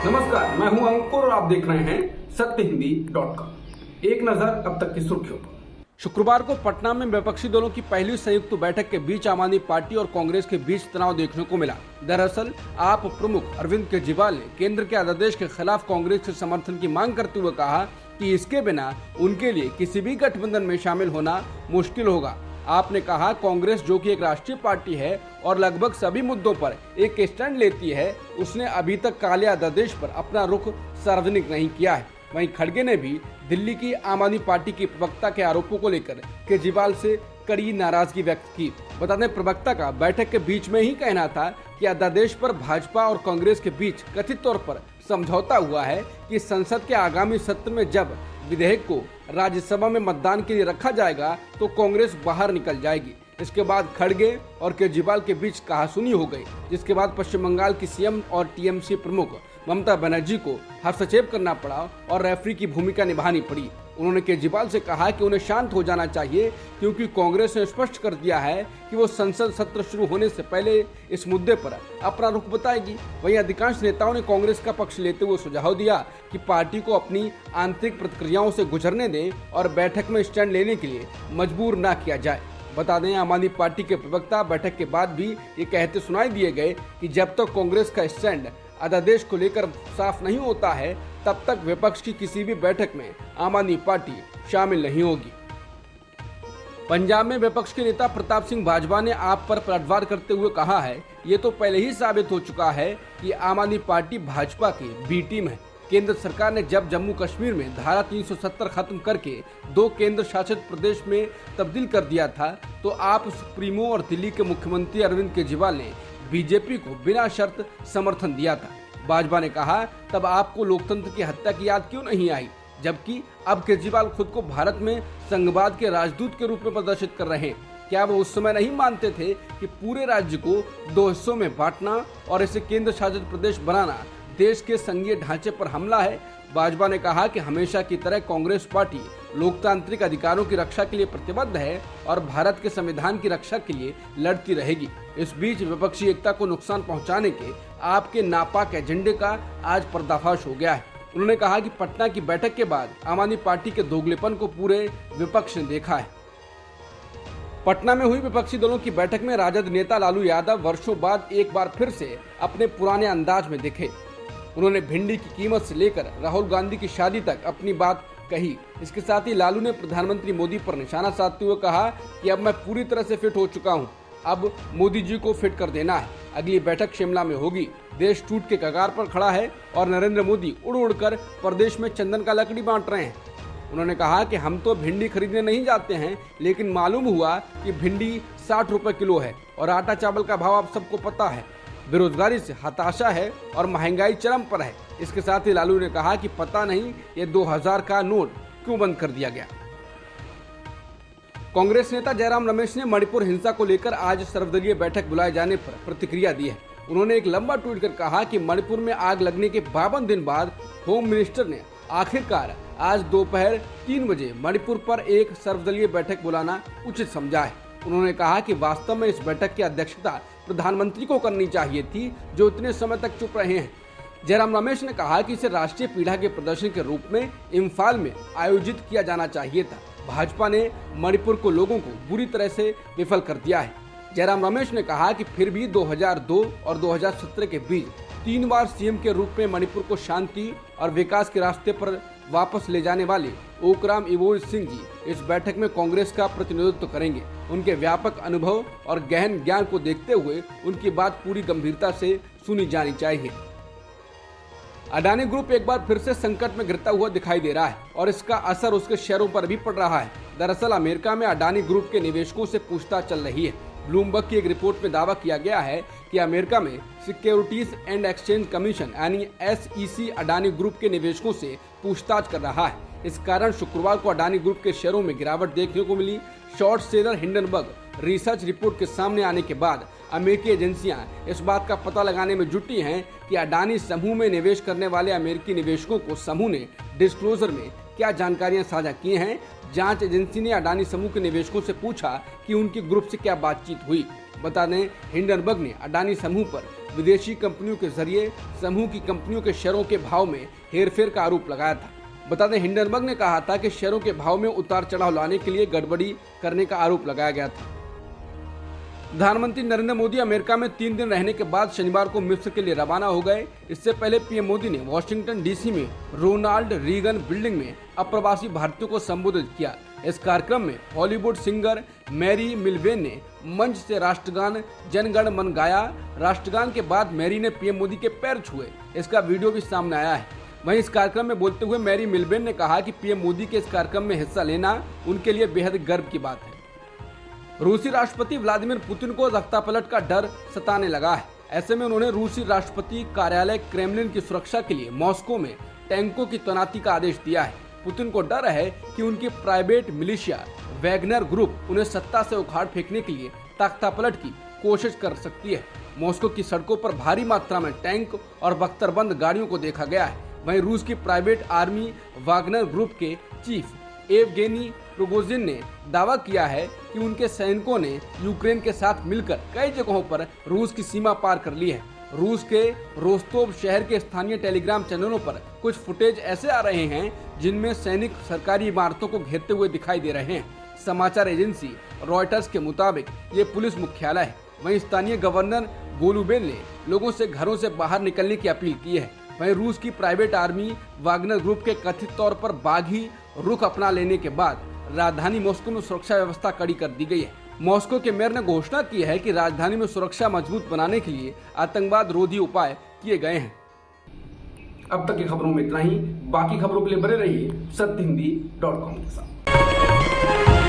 नमस्कार, मैं हूं अंकुर और आप देख रहे हैं सत्यहिंदी.com। एक नजर अब तक की सुर्खियों पर। शुक्रवार को पटना में विपक्षी दलों की पहली संयुक्त बैठक के बीच आम आदमी पार्टी और कांग्रेस के बीच तनाव देखने को मिला। दरअसल आप प्रमुख अरविंद केजरीवाल ने केंद्र के अध्यादेश के खिलाफ कांग्रेस के समर्थन की मांग करते हुए कहा कि इसके बिना उनके लिए किसी भी गठबंधन में शामिल होना मुश्किल होगा। आपने कहा, कांग्रेस जो कि एक राष्ट्रीय पार्टी है और लगभग सभी मुद्दों पर एक स्टैंड लेती है, उसने अभी तक काले अध्यादेश पर अपना रुख सार्वजनिक नहीं किया है। वहीं खड़गे ने भी दिल्ली की आम आदमी पार्टी की प्रवक्ता के आरोपों को लेकर केजरीवाल से कड़ी नाराजगी व्यक्त की। बता दें, प्रवक्ता का बैठक के बीच में ही कहना था कि अध्यादेश पर भाजपा और कांग्रेस के बीच कथित तौर पर समझौता हुआ है कि संसद के आगामी सत्र में जब विधेयक को राज्यसभा में मतदान के लिए रखा जाएगा तो कांग्रेस बाहर निकल जाएगी। इसके बाद खड़गे और केजरीवाल के बीच कहासुनी हो गई, जिसके बाद पश्चिम बंगाल की सीएम और टीएमसी प्रमुख ममता बनर्जी को हस्तक्षेप करना पड़ा और रेफरी की भूमिका निभानी पड़ी। उन्होंने केजरीवाल से कहा कि उन्हें शांत हो जाना चाहिए, क्योंकि कांग्रेस ने स्पष्ट कर दिया है कि वो संसद सत्र शुरू होने से पहले इस मुद्दे पर अपना रुख बताएगी। वहीं अधिकांश नेताओं ने कांग्रेस का पक्ष लेते हुए सुझाव दिया कि पार्टी को अपनी आंतरिक प्रतिक्रियाओं से गुजरने दें और बैठक में स्टैंड लेने के लिए मजबूर न किया जाए। बता दें, आम आदमी पार्टी के प्रवक्ता बैठक के बाद भी ये कहते सुनाई दिए गए कि जब तक कांग्रेस का स्टैंड अध्यादेश को लेकर साफ नहीं होता है, तब तक विपक्ष की किसी भी बैठक में आम आदमी पार्टी शामिल नहीं होगी। पंजाब में विपक्ष के नेता प्रताप सिंह बाजवा ने आप पर पलटवार करते हुए कहा है, ये तो पहले ही साबित हो चुका है कि आम आदमी पार्टी भाजपा की बी टीम है। केंद्र सरकार ने जब जम्मू कश्मीर में धारा 370 खत्म करके 2 केंद्र शासित प्रदेश में तब्दील कर दिया था, तो आप सुप्रीमो और दिल्ली के मुख्यमंत्री अरविंद केजरीवाल ने बीजेपी को बिना शर्त समर्थन दिया था। बाजवा ने कहा, तब आपको लोकतंत्र की हत्या की याद क्यों नहीं आई, जबकि अब केजरीवाल खुद को भारत में संघवाद के राजदूत के रूप में प्रदर्शित कर रहे हैं। क्या वो उस समय नहीं मानते थे कि पूरे राज्य को 2 हिस्सों में बांटना और इसे केंद्र शासित प्रदेश बनाना देश के संघीय ढांचे पर हमला है। बाजवा ने कहा कि हमेशा की तरह कांग्रेस पार्टी लोकतांत्रिक अधिकारों की रक्षा के लिए प्रतिबद्ध है और भारत के संविधान की रक्षा के लिए लड़ती रहेगी। इस बीच विपक्षी एकता को नुकसान पहुंचाने के आपके नापाक एजेंडे का आज पर्दाफाश हो गया है। उन्होंने कहा कि पटना की बैठक के बाद आम आदमी पार्टी के दोगलेपन को पूरे विपक्ष ने देखा है। पटना में हुई विपक्षी दलों की बैठक में राजद नेता लालू यादव वर्षों बाद एक बार फिर से अपने पुराने अंदाज में दिखे। उन्होंने भिंडी की कीमत से लेकर राहुल गांधी की शादी तक अपनी बात कही। इसके साथ ही लालू ने प्रधानमंत्री मोदी पर निशाना साधते हुए कहा कि अब मैं पूरी तरह से फिट हो चुका हूं, अब मोदी जी को फिट कर देना है। अगली बैठक शिमला में होगी। देश टूट के कगार पर खड़ा है और नरेंद्र मोदी उड़ उड़ कर प्रदेश में चंदन का लकड़ी बांट रहे हैं। उन्होंने कहा कि हम तो भिंडी खरीदने नहीं जाते हैं, लेकिन मालूम हुआ कि भिंडी 60 रुपए किलो है और आटा चावल का भाव आप सबको पता है। बेरोजगारी से हताशा है और महंगाई चरम पर है। इसके साथ ही लालू ने कहा कि पता नहीं ये 2000 का नोट क्यों बंद कर दिया गया। कांग्रेस नेता जयराम रमेश ने मणिपुर हिंसा को लेकर आज सर्वदलीय बैठक बुलाए जाने पर प्रतिक्रिया दी है। उन्होंने एक लंबा ट्वीट कर कहा कि मणिपुर में आग लगने के 52 दिन बाद होम मिनिस्टर ने आखिरकार आज दोपहर 3 बजे मणिपुर पर एक सर्वदलीय बैठक बुलाना उचित समझा है। उन्होंने कहा कि वास्तव में इस बैठक की अध्यक्षता प्रधानमंत्री को करनी चाहिए थी, जो इतने समय तक चुप रहे हैं। जयराम रमेश ने कहा कि इसे राष्ट्रीय पीड़ा के प्रदर्शन के रूप में इम्फाल में आयोजित किया जाना चाहिए था। भाजपा ने मणिपुर को लोगों को बुरी तरह से विफल कर दिया है। जयराम रमेश ने कहा कि फिर भी 2002 और 2017 के बीच 3 बार सीएम के रूप में मणिपुर को शांति और विकास के रास्ते पर वापस ले जाने वाले ओकराम इबोई सिंह जी इस बैठक में कांग्रेस का प्रतिनिधित्व करेंगे। उनके व्यापक अनुभव और गहन ज्ञान को देखते हुए उनकी बात पूरी गंभीरता से सुनी जानी चाहिए। अडानी ग्रुप एक बार फिर से संकट में गिरता हुआ दिखाई दे रहा है और इसका असर उसके शेयरों पर भी पड़ रहा है। दरअसल अमेरिका में अडानी ग्रुप के निवेशकों से पूछताछ चल रही है। ब्लूमबर्ग की एक रिपोर्ट में दावा किया गया है कि अमेरिका में सिक्योरिटीज एंड एक्सचेंज कमीशन यानी SEC अडानी ग्रुप के निवेशकों से पूछताछ कर रहा है। इस कारण शुक्रवार को अडानी ग्रुप के शेयरों में गिरावट देखने को मिली। Short seller Hindenburg research report के सामने आने के बाद अमेरिकी एजेंसियां इस बात का पता लगाने में जुटी हैं कि अडानी समूह में निवेश करने वाले अमेरिकी निवेशकों को समूह ने डिस्क्लोजर में क्या जानकारियां साझा की हैं। जांच एजेंसी ने अडानी समूह के निवेशकों से पूछा कि उनके ग्रुप से क्या बातचीत हुई। बता दें, हिंडनबर्ग ने अडानी समूह पर विदेशी कंपनियों के जरिए समूह की कंपनियों के शेयरों के भाव में हेरफेर का आरोप लगाया था। बता दें, हिंडनबर्ग ने कहा था कि शेयरों के भाव में उतार चढ़ाव लाने के लिए गड़बड़ी करने का आरोप लगाया गया था। प्रधानमंत्री नरेंद्र मोदी अमेरिका में 3 दिन रहने के बाद शनिवार को मिस्र के लिए रवाना हो गए। इससे पहले पीएम मोदी ने वॉशिंगटन डीसी में रोनाल्ड रीगन बिल्डिंग में अप्रवासी भारतीयों को संबोधित किया। इस कार्यक्रम में हॉलीवुड सिंगर मैरी मिलवेन ने मंच से राष्ट्रगान जन गण मन गाया। राष्ट्रगान के बाद मैरी ने पीएम मोदी के पैर छुए। इसका वीडियो भी सामने आया है। वहीं इस कार्यक्रम में बोलते हुए मैरी मिलवेन ने कहा कि पीएम मोदी के इस कार्यक्रम में हिस्सा लेना उनके लिए बेहद गर्व की बात है। रूसी राष्ट्रपति व्लादिमीर पुतिन को रक्तापलट का डर सताने लगा है। ऐसे में उन्होंने रूसी राष्ट्रपति कार्यालय क्रेमलिन की सुरक्षा के लिए मॉस्को में टैंकों की तैनाती का आदेश दिया है। पुतिन को डर है कि उनकी प्राइवेट मिलिशिया वैगनर ग्रुप उन्हें सत्ता से उखाड़ फेंकने के लिए तख्तापलट की कोशिश कर सकती है। मॉस्को की सड़कों पर भारी मात्रा में टैंक और बख्तरबंद गाड़ियों को देखा गया है। वहीं रूस की प्राइवेट आर्मी वागनर ग्रुप के चीफ एवगेनी प्रिगोजिन ने दावा किया है कि उनके सैनिकों ने यूक्रेन के साथ मिलकर कई जगहों पर रूस की सीमा पार कर ली है। रूस के रोस्तोव शहर के स्थानीय टेलीग्राम चैनलों पर कुछ फुटेज ऐसे आ रहे हैं जिनमें सैनिक सरकारी इमारतों को घेरते हुए दिखाई दे रहे हैं। समाचार एजेंसी रॉयटर्स के मुताबिक ये पुलिस मुख्यालय है। वहीं स्थानीय गवर्नर गोलुबेल ने लोगों से घरों से बाहर निकलने की अपील की है। वहीं रूस की प्राइवेट आर्मी वागनर ग्रुप के कथित तौर पर बागी रुख अपना लेने के बाद राजधानी मॉस्को में सुरक्षा व्यवस्था कड़ी कर दी गई है। मॉस्को के मेयर ने घोषणा की है कि राजधानी में सुरक्षा मजबूत बनाने के लिए आतंकवाद रोधी उपाय किए गए हैं। अब तक की खबरों में इतना ही। बाकी खबरों के लिए बने रहिए सत्यहिंदी.com के साथ।